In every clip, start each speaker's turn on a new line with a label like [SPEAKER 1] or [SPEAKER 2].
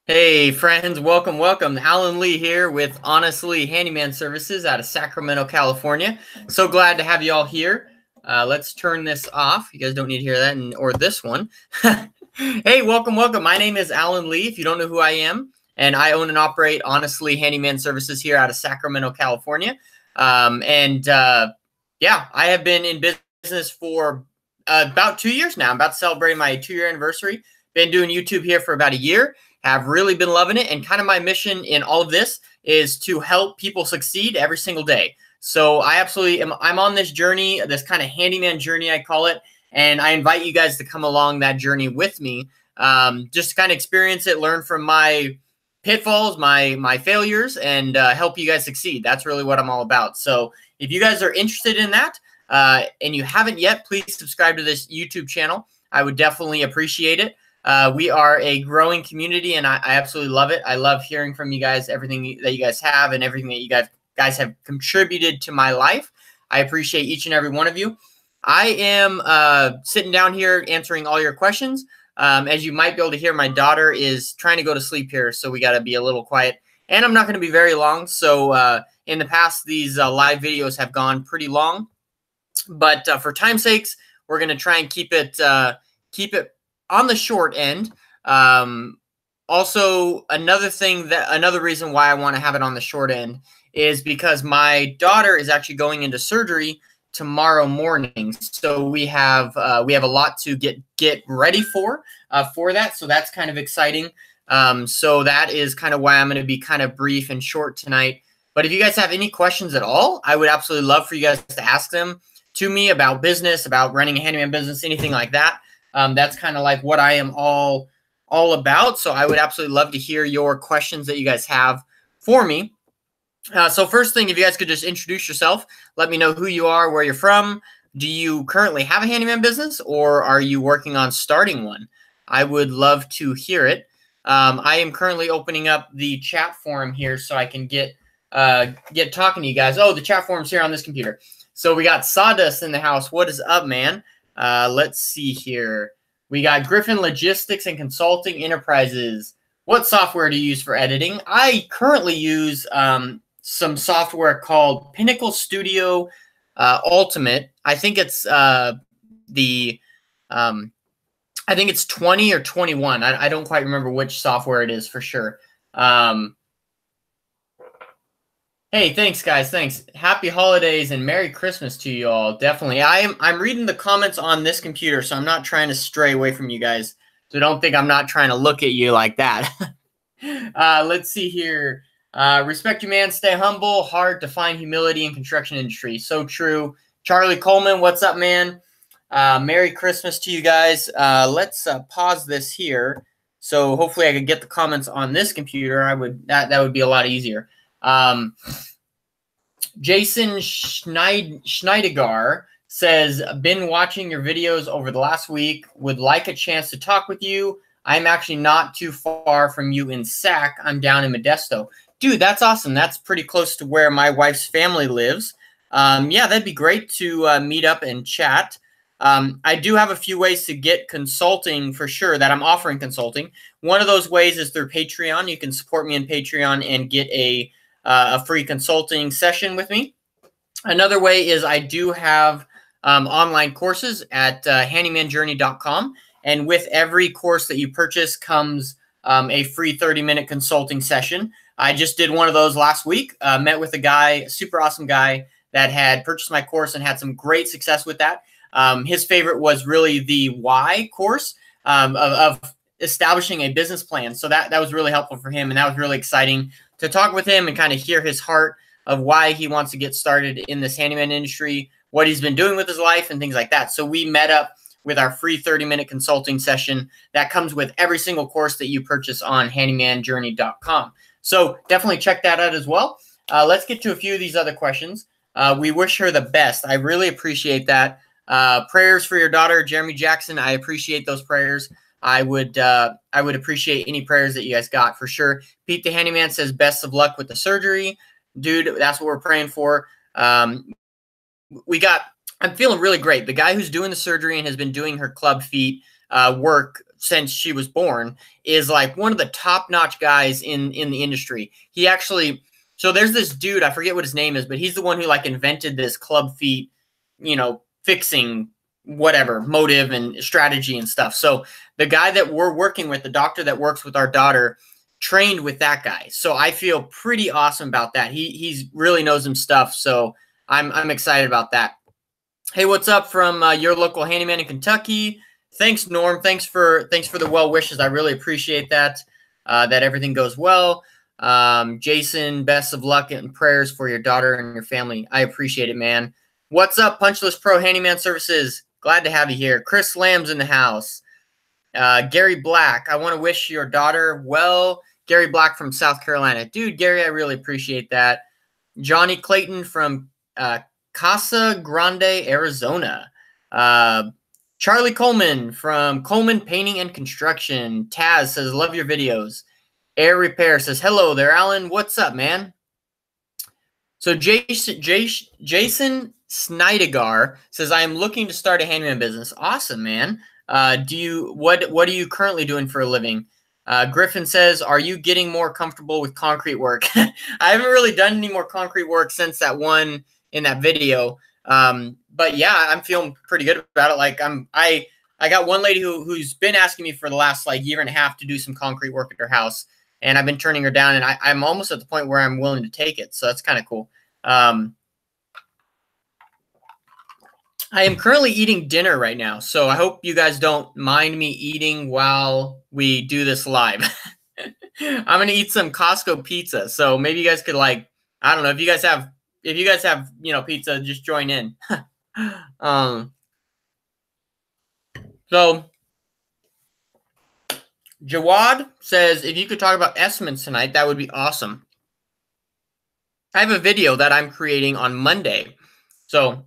[SPEAKER 1] Hey friends, welcome, welcome. Alan Lee here with Honestly Handyman Services out of Sacramento, California. So glad to have you all here. Let's turn this off. You guys don't need to hear that, or this one. Hey, welcome, welcome. My name is Alan Lee, if you don't know who I am, and I own and operate Honestly Handyman Services here out of Sacramento, California. Yeah, I have been in business for about 2 years now. I'm about to celebrate my 2-year anniversary. Been doing YouTube here for about a year. Have really been loving it. And kind of my mission in all of this is to help people succeed every single day. So I absolutely am. I'm on this journey, this kind of handyman journey, I call it. And I invite you guys to come along that journey with me. Just to kind of experience it, learn from my pitfalls, my failures, and help you guys succeed. That's really what I'm all about. So if you guys are interested in that and you haven't yet, please subscribe to this YouTube channel. I would definitely appreciate it. We are a growing community, and I absolutely love it. I love hearing from you guys, everything that you guys have and everything that you guys have contributed to my life. I appreciate each and every one of you. I am sitting down here answering all your questions. As you might be able to hear, my daughter is trying to go to sleep here, so we got to be a little quiet. And I'm not going to be very long, so in the past, these live videos have gone pretty long. But for time's sakes, we're going to try and keep it on the short end. Also, another reason why I want to have it on the short end is because my daughter is actually going into surgery tomorrow morning. So we have a lot to get ready for that. So that's kind of exciting. So that is kind of why I'm going to be kind of brief and short tonight. But if you guys have any questions at all, I would absolutely love for you guys to ask them to me about business, about running a handyman business, anything like that. That's kind of like what I am all about. So I would absolutely love to hear your questions that you guys have for me. So first thing, if you guys could just introduce yourself, let me know who you are, where you're from. Do you currently have a handyman business, or are you working on starting one? I would love to hear it. I am currently opening up the chat forum here so I can get talking to you guys. Oh, the chat forum's here on this computer. So we got Sawdust in the house. What is up, man? Let's see here. We got Griffin Logistics and Consulting Enterprises. What software do you use for editing? I currently use some software called Pinnacle Studio Ultimate. I think it's I think it's 20 or 21. I don't quite remember which software it is for sure. Hey, thanks, guys. Thanks. Happy holidays and Merry Christmas to you all. Definitely. I'm reading the comments on this computer, so I'm not trying to stray away from you guys. So don't think I'm not trying to look at you like that. Let's see here. Respect you, man. Stay humble. Hard to find humility in construction industry. So true. Charlie Coleman, what's up, man? Merry Christmas to you guys. Let's pause this here. So hopefully I could get the comments on this computer. That would be a lot easier. Jason Schneidegar says, been watching your videos over the last week. Would like a chance to talk with you. I'm actually not too far from you in Sac. I'm down in Modesto. Dude, that's awesome. That's pretty close to where my wife's family lives. Yeah, that'd be great to meet up and chat. I do have a few ways to get consulting for sure that I'm offering consulting. One of those ways is through Patreon. You can support me in Patreon and get a free consulting session with me. Another way is I do have online courses at handymanjourney.com. And with every course that you purchase comes a free 30-minute consulting session. I just did one of those last week. Met with a guy, super awesome guy, that had purchased my course and had some great success with that. His favorite was really the why course of establishing a business plan. So that was really helpful for him. And that was really exciting to talk with him and kind of hear his heart of why he wants to get started in this handyman industry, what he's been doing with his life and things like that. So we met up with our free 30-minute consulting session that comes with every single course that you purchase on handymanjourney.com. So definitely check that out as well. Let's get to a few of these other questions. We wish her the best. I really appreciate that. Prayers for your daughter, Jeremy Jackson. I appreciate those prayers. I would appreciate any prayers that you guys got for sure. Pete the Handyman says, best of luck with the surgery. Dude, that's what we're praying for. I'm feeling really great. The guy who's doing the surgery and has been doing her club feet work since she was born, is like one of the top-notch guys in the industry. He actually, so there's this dude, I forget what his name is, but he's the one who like invented this club feet, you know, fixing whatever motive and strategy and stuff. So the guy that we're working with, the doctor that works with our daughter, trained with that guy. So I feel pretty awesome about that. He's really knows some stuff. So I'm excited about that. Hey, what's up from your local handyman in Kentucky? Thanks, Norm. Thanks for the well wishes. I really appreciate that. That everything goes well. Jason, best of luck and prayers for your daughter and your family. I appreciate it, man. What's up, Punchless Pro Handyman Services? Glad to have you here. Chris Lamb's in the house. Gary Black, I want to wish your daughter well. Gary Black from South Carolina. Dude, Gary, I really appreciate that. Johnny Clayton from Casa Grande, Arizona. Charlie Coleman from Coleman Painting and Construction. Taz says, love your videos. Air Repair says, hello there, Alan. What's up, man? So Jason Snydegar says, I am looking to start a handyman business. Awesome, man. What are you currently doing for a living? Griffin says, are you getting more comfortable with concrete work? I haven't really done any more concrete work since that one in that video. But yeah, I'm feeling pretty good about it. Like I got one lady who's been asking me for the last like year and a half to do some concrete work at her house, and I've been turning her down, and I'm almost at the point where I'm willing to take it. So that's kind of cool. I am currently eating dinner right now, so I hope you guys don't mind me eating while we do this live. I'm gonna eat some Costco pizza, so maybe you guys could, like, I don't know, if you guys have you know, pizza, just join in. So Jawad says, if you could talk about estimates tonight, that would be awesome. I have a video that I'm creating on Monday. So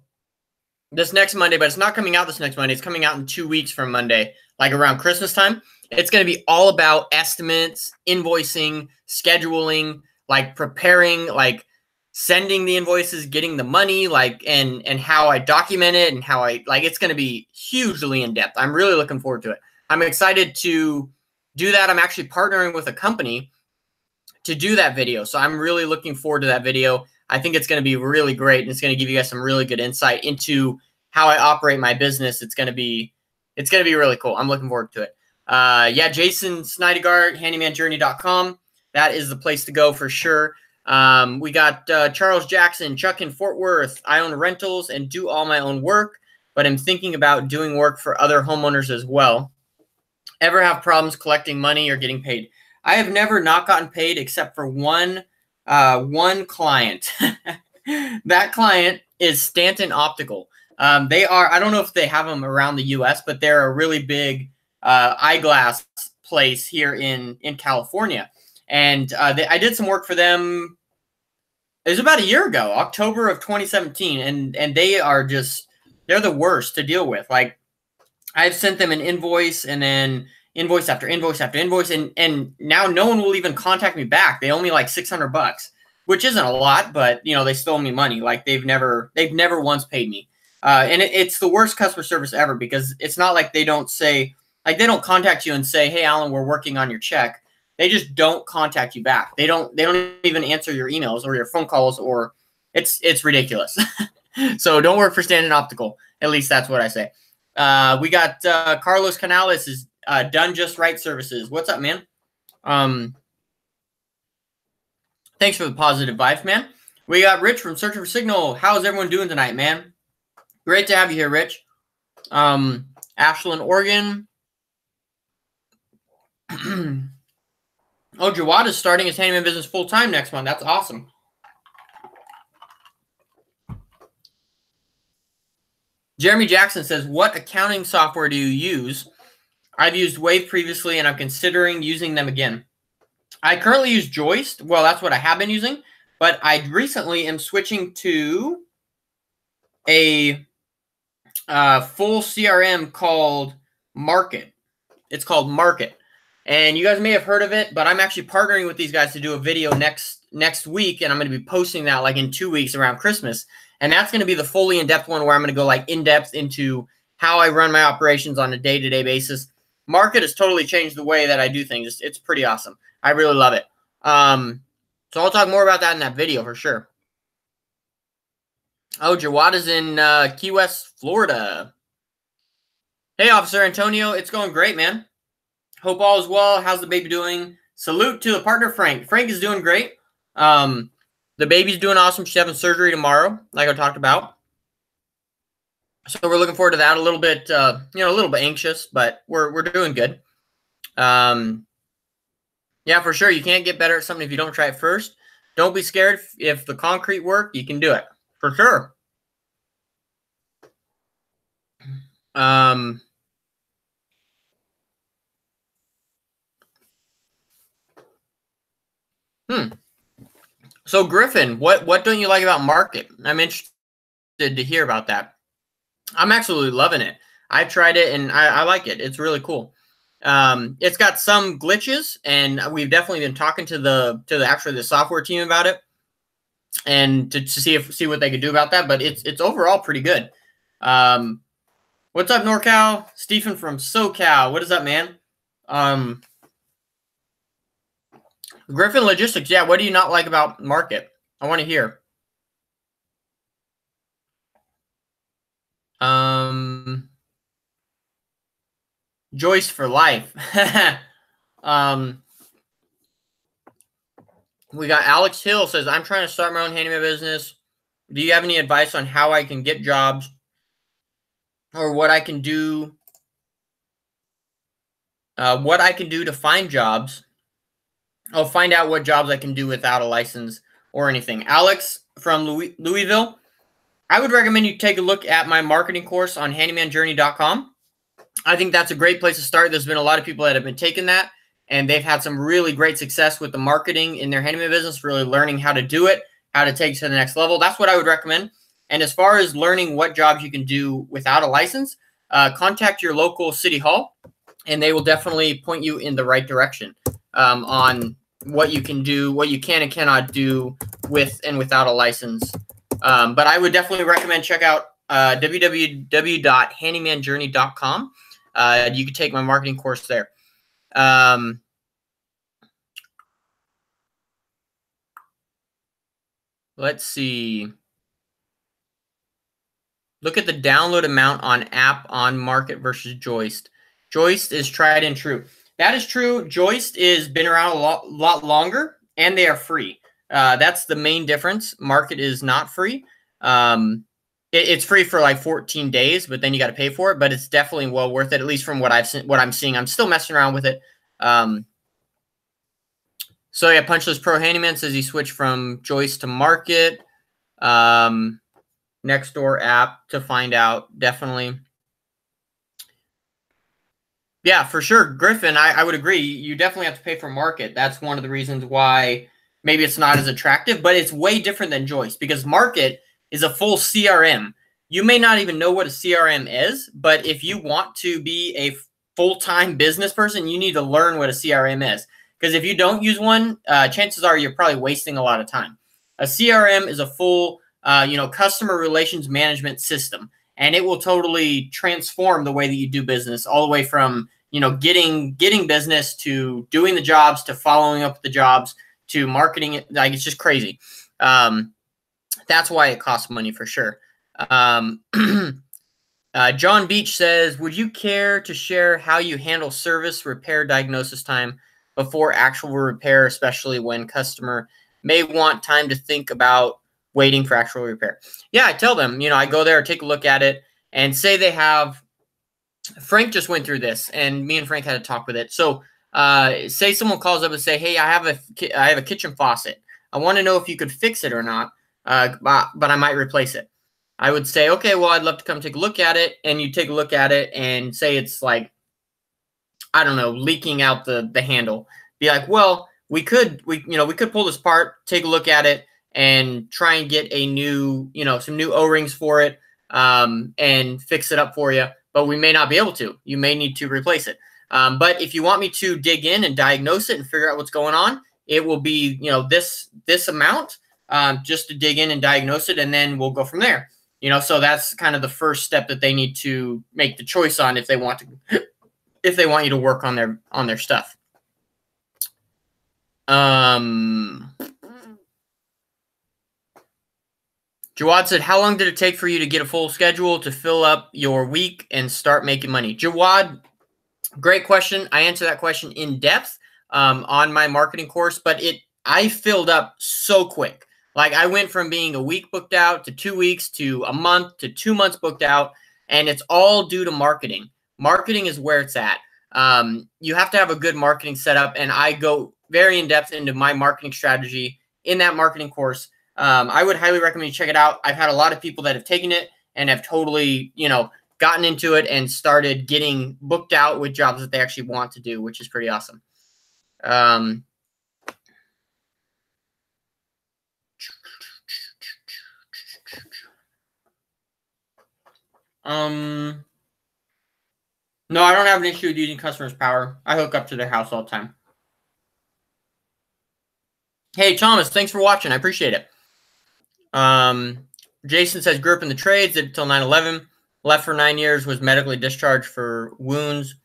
[SPEAKER 1] this next Monday, but it's not coming out this next Monday. It's coming out in 2 weeks from Monday, like around Christmas time. It's going to be all about estimates, invoicing, scheduling, like preparing, like sending the invoices, getting the money, like, and how I document it and how I, like, it's going to be hugely in depth. I'm really looking forward to it. I'm excited to do that. I'm actually partnering with a company to do that video. So I'm really looking forward to that video. I think it's going to be really great, and it's going to give you guys some really good insight into how I operate my business. It's going to be really cool. I'm looking forward to it. Yeah, Jason Snydegar, handymanjourney.com. That is the place to go for sure. We got Charles Jackson, Chuck in Fort Worth. I own rentals and do all my own work, but I'm thinking about doing work for other homeowners as well. Ever have problems collecting money or getting paid? I have never not gotten paid except for one client. That client is Stanton Optical. They are, I don't know if they have them around the US, but they're a really big eyeglass place here in California. And I did some work for them. It was about a year ago, October of 2017. And they are just, they're the worst to deal with. Like, I've sent them an invoice and then invoice after invoice after invoice. And now no one will even contact me back. They owe me like $600, which isn't a lot, but you know, they still owe me money. Like they've never once paid me. And it's the worst customer service ever, because it's not like they don't say, like, they don't contact you and say, hey, Alan, we're working on your check. They just don't contact you back. They don't even answer your emails or your phone calls, or it's ridiculous. So don't work for Stanton Optical. At least that's what I say. We got Carlos Canales is Done Just Right Services. What's up, man? Thanks for the positive vibes, man. We got Rich from Searching for Signal. How's everyone doing tonight, man? Great to have you here, Rich. Ashland, Oregon. Oh, Jawad is starting his handyman business full-time next month. That's awesome. Jeremy Jackson says, what accounting software do you use? I've used Wave previously, and I'm considering using them again. I currently use Joist. Well, that's what I have been using. But I recently am switching to a full CRM called Market. It's called Market. And you guys may have heard of it, but I'm actually partnering with these guys to do a video next week, and I'm going to be posting that like in 2 weeks around Christmas. And that's going to be the fully in-depth one, where I'm going to go like in-depth into how I run my operations on a day-to-day basis. market has totally changed the way that I do things. It's pretty awesome. I really love it. So I'll talk more about that in that video for sure. Oh, Jawada's in Key West, Florida. Hey, Officer Antonio. It's going great, man. Hope all is well. How's the baby doing? Salute to the partner, Frank. Frank is doing great. The baby's doing awesome. She's having surgery tomorrow, like I talked about. So we're looking forward to that. A little bit, a little bit anxious, but we're doing good. Yeah, for sure. You can't get better at something if you don't try it first. Don't be scared. If the concrete work, you can do it for sure. So Griffin, what don't you like about market? I'm interested to hear about that. I'm absolutely loving it. I tried it and I like it. It's really cool. It's got some glitches, and we've definitely been talking to the software team about it, and to see what they could do about that. But it's overall pretty good. What's up, NorCal? Stephen from SoCal. What is up, man? Griffin Logistics. Yeah, what do you not like about market? I want to hear. Joyce for life. We got Alex Hill says, I'm trying to start my own handyman business. Do you have any advice on how I can get jobs or what I can do? What I can do to find jobs. I'll find out what jobs I can do without a license or anything. Alex from Louisville, I would recommend you take a look at my marketing course on handymanjourney.com. I think that's a great place to start. There's been a lot of people that have been taking that, and they've had some really great success with the marketing in their handyman business, really learning how to do it, how to take it to the next level. That's what I would recommend. And as far as learning what jobs you can do without a license, contact your local city hall, and they will definitely point you in the right direction on what you can do, what you can and cannot do with and without a license. But I would definitely recommend check out www.handymanjourney.com. You can take my marketing course there. Let's see. Look at the download amount on app on market versus Joist. Joist is tried and true. That is true. Joist is been around a lot longer, and they are free. That's the main difference. Market is not free. It's free for like 14 days, but then you got to pay for it. But it's definitely well worth it, at least from what I'm seeing. I'm still messing around with it. So yeah, Punchless Pro Handyman says he switched from Joist to Market. Nextdoor app to find out. Definitely. Yeah, for sure. Griffin, I would agree. You definitely have to pay for Market. That's one of the reasons why maybe it's not as attractive, but it's way different than Joist because Market is a full CRM. You may not even know what a CRM is, but if you want to be a full-time business person, you need to learn what a CRM is. Because if you don't use one, chances are you're probably wasting a lot of time. A CRM is a full, customer relations management system, and it will totally transform the way that you do business, all the way from getting business to doing the jobs to following up the jobs to marketing it. Like, it's just crazy. That's why it costs money for sure. John Beach says, would you care to share how you handle service, repair, diagnosis time before actual repair, especially when customer may want time to think about waiting for actual repair? Yeah, I tell them, I go there, take a look at it, and say they have, Frank just went through this, and me and Frank had a talk with it. So say someone calls up and say, hey, I have a kitchen faucet. I want to know if you could fix it or not, but I might replace it. I would say, okay, well, I'd love to come take a look at it. And you take a look at it and say it's like, I don't know, leaking out the handle. Be like, well, we could pull this apart, take a look at it, and try and get a new, some new O-rings for it, and fix it up for you. But we may not be able to. You may need to replace it. But if you want me to dig in and diagnose it and figure out what's going on, it will be, this amount, just to dig in and diagnose it, and then we'll go from there. So that's kind of the first step that they need to make the choice on if they want if they want you to work on their stuff. Jawad said, how long did it take for you to get a full schedule to fill up your week and start making money? Jawad, great question. I answer that question in depth on my marketing course, but I filled up so quick. Like I went from being a week booked out to 2 weeks to a month to 2 months booked out, and it's all due to marketing. Marketing is where it's at. You have to have a good marketing setup, and I go very in depth into my marketing strategy in that marketing course. I would highly recommend you check it out. I've had a lot of people that have taken it and have totally, gotten into it and started getting booked out with jobs that they actually want to do, which is pretty awesome. No, I don't have an issue with using customers' power. I hook up to their house all the time. Hey, Thomas, thanks for watching. I appreciate it. Jason says, grew up in the trades until 9/11. Left for 9 years, was medically discharged for wounds.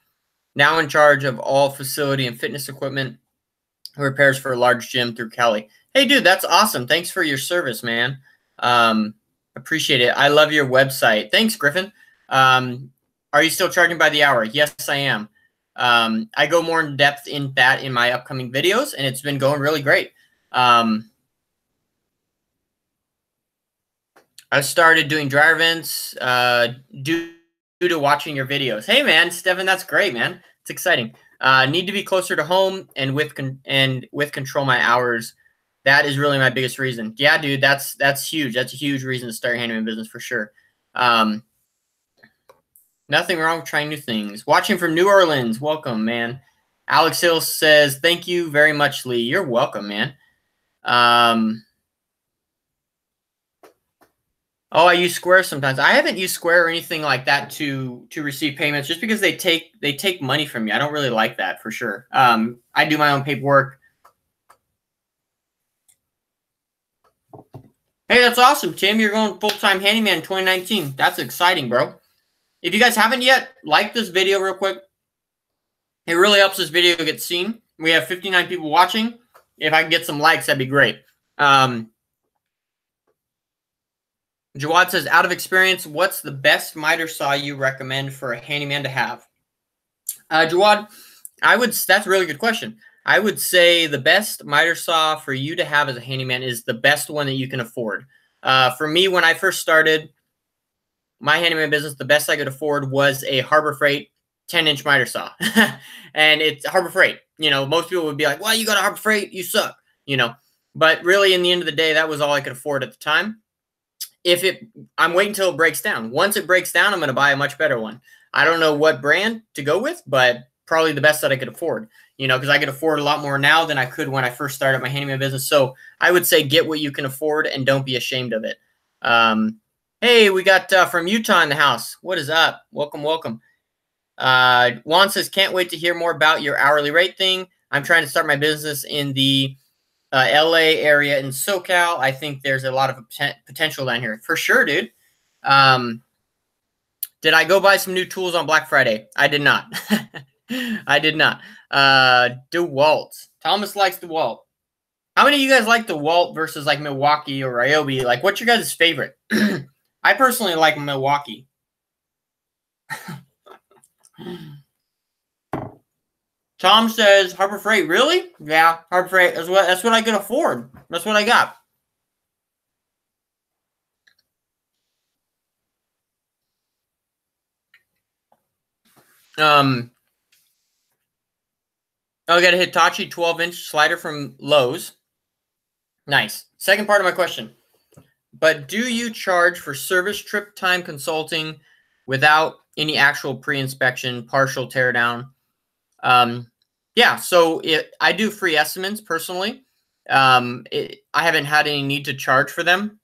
[SPEAKER 1] Now in charge of all facility and fitness equipment. Repairs for a large gym through Cali. Hey, dude, that's awesome. Thanks for your service, man. Appreciate it. I love your website. Thanks, Griffin. Are you still charging by the hour? Yes, I am. I go more in depth in that in my upcoming videos, and it's been going really great. I started doing dryer vents due to watching your videos. Hey, man, Stefan, that's great, man. It's exciting. Need to be closer to home and with control my hours. That is really my biggest reason. Yeah, dude, that's huge. That's a huge reason to start your handyman business for sure. Nothing wrong with trying new things. Watching from New Orleans. Welcome, man. Alex Hill says, thank you very much, Lee. You're welcome, man. Oh, I use Square sometimes. I haven't used Square or anything like that to receive payments just because they take money from me. I don't really like that for sure. I do my own paperwork. Hey, that's awesome, Tim. You're going full-time handyman in 2019. That's exciting, bro. If you guys haven't yet, like this video real quick. It really helps this video get seen. We have 59 people watching. If I can get some likes, that'd be great. Jawad says, out of experience, what's the best miter saw you recommend for a handyman to have? Jawad, that's a really good question. I would say the best miter saw for you to have as a handyman is the best one that you can afford. For me, when I first started my handyman business, the best I could afford was a Harbor Freight 10-inch miter saw. And it's Harbor Freight. Most people would be like, well, you got a Harbor Freight, you suck. But really, in the end of the day, that was all I could afford at the time. I'm waiting until it breaks down. Once it breaks down, I'm going to buy a much better one. I don't know what brand to go with, but probably the best that I could afford, because I could afford a lot more now than I could when I first started my handyman business. So I would say get what you can afford and don't be ashamed of it. Hey, we got from Utah in the house. What is up? Welcome, welcome. Juan says, can't wait to hear more about your hourly rate thing. I'm trying to start my business in the LA area in SoCal. I think there's a lot of potential down here. For sure, dude. Did I go buy some new tools on Black Friday? I did not. I did not. DeWalt. Thomas likes DeWalt. How many of you guys like DeWalt versus like Milwaukee or Ryobi? Like, what's your guys' favorite? I personally like Milwaukee. Tom says, Harbor Freight, really? Yeah, Harbor Freight. That's what I could afford. That's what I got. I got a Hitachi 12-inch slider from Lowe's. Nice. Second part of my question. But do you charge for service trip time consulting without any actual pre-inspection, partial teardown? Yeah, so I do free estimates personally. I haven't had any need to charge for them.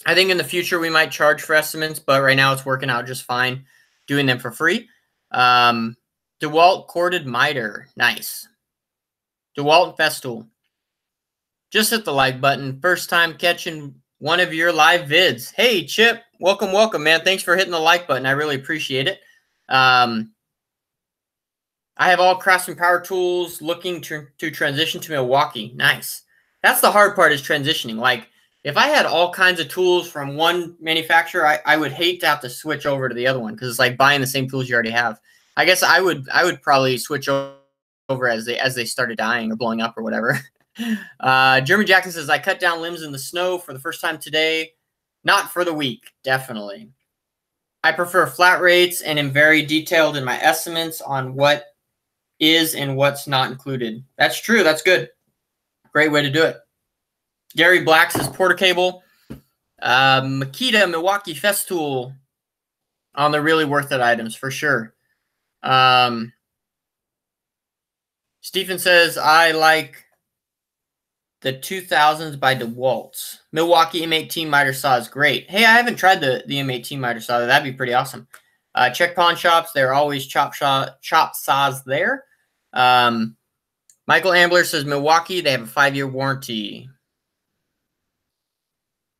[SPEAKER 1] I think in the future we might charge for estimates, but right now it's working out just fine doing them for free. DeWalt corded miter. Nice. DeWalt Festool. Just hit the like button. First time catching one of your live vids. Hey, Chip. Welcome, welcome, man. Thanks for hitting the like button. I really appreciate it. I have all Craftsman power tools, looking to transition to Milwaukee. Nice. That's the hard part, is transitioning. Like, if I had all kinds of tools from one manufacturer, I would hate to have to switch over to the other one, because it's like buying the same tools you already have. I guess I would probably switch over as they started dying or blowing up or whatever. German Jackson says, I cut down limbs in the snow for the first time today. Not for the week, definitely. I prefer flat rates and am very detailed in my estimates on what is and what's not included. That's true. That's good. Great way to do it. Gary Black says Porter cable. Makita Milwaukee Festool on the really worth it items for sure. Stephen says, I like the 2000s by DeWalt. Milwaukee M18 miter saw is great. Hey, I haven't tried the M18 miter saw. That'd be pretty awesome. Check pawn shops. They're always chop saws there. Michael Ambler says Milwaukee, they have a 5-year warranty.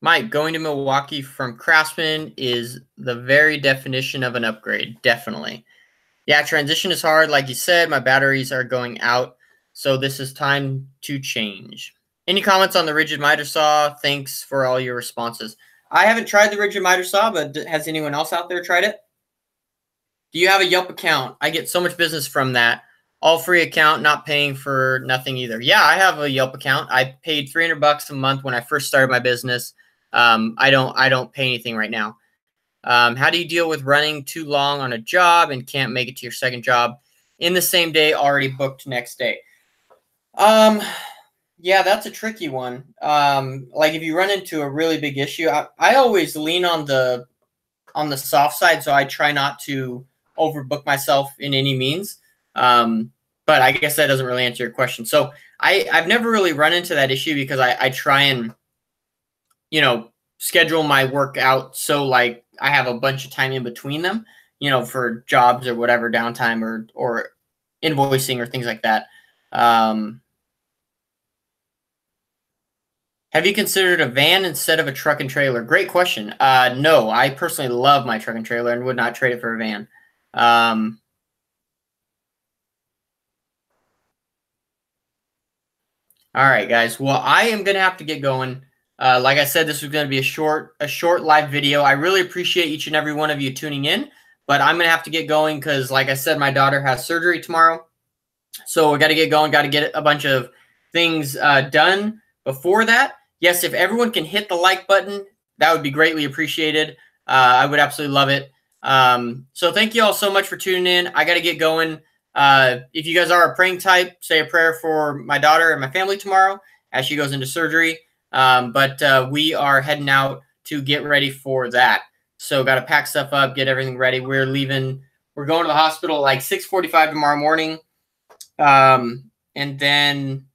[SPEAKER 1] Mike, going to Milwaukee from Craftsman is the very definition of an upgrade. Definitely. Yeah, transition is hard. Like you said, my batteries are going out, so this is time to change. Any comments on the rigid miter saw? Thanks for all your responses. I haven't tried the rigid miter saw, but has anyone else out there tried it? Do you have a Yelp account? I get so much business from that. All free account, not paying for nothing either. Yeah, I have a Yelp account. I paid $300 a month when I first started my business. I don't pay anything right now. How do you deal with running too long on a job and can't make it to your second job in the same day, already booked next day? Yeah, that's a tricky one. Like if you run into a really big issue, I always lean on the soft side, so I try not to overbook myself in any means. But I guess that doesn't really answer your question. So I've never really run into that issue because I try and, schedule my work out so like I have a bunch of time in between them, for jobs or whatever, downtime or invoicing or things like that. Have you considered a van instead of a truck and trailer? Great question. No, I personally love my truck and trailer and would not trade it for a van. All right, guys. Well, I am going to have to get going. Like I said, this was going to be a short live video. I really appreciate each and every one of you tuning in, but I'm going to have to get going because, like I said, my daughter has surgery tomorrow. So we got to get going, got to get a bunch of things done before that. Yes, if everyone can hit the like button, that would be greatly appreciated. I would absolutely love it. So thank you all so much for tuning in. I got to get going. If you guys are a praying type, say a prayer for my daughter and my family tomorrow as she goes into surgery. But we are heading out to get ready for that. So got to pack stuff up, get everything ready. We're leaving. We're going to the hospital like 6:45 tomorrow morning. And then,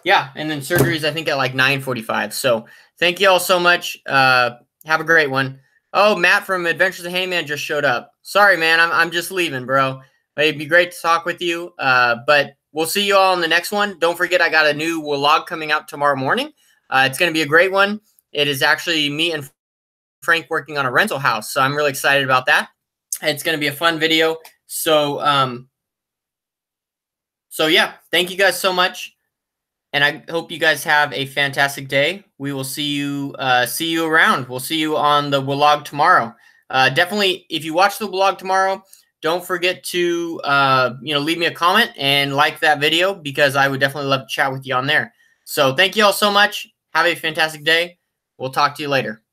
[SPEAKER 1] yeah, and then surgeries, I think, at like 9:45. So thank you all so much. Have a great one. Oh, Matt from Adventures of Handyman just showed up. Sorry, man. I'm just leaving, bro. It'd be great to talk with you. But we'll see you all in the next one. Don't forget, I got a new vlog coming out tomorrow morning. It's going to be a great one. It is actually me and Frank working on a rental house. So I'm really excited about that. It's going to be a fun video. So, yeah, thank you guys so much. And I hope you guys have a fantastic day. We will see you around. We'll see you on the vlog tomorrow. Definitely, if you watch the vlog tomorrow, don't forget to leave me a comment and like that video, because I would definitely love to chat with you on there. So thank you all so much. Have a fantastic day. We'll talk to you later.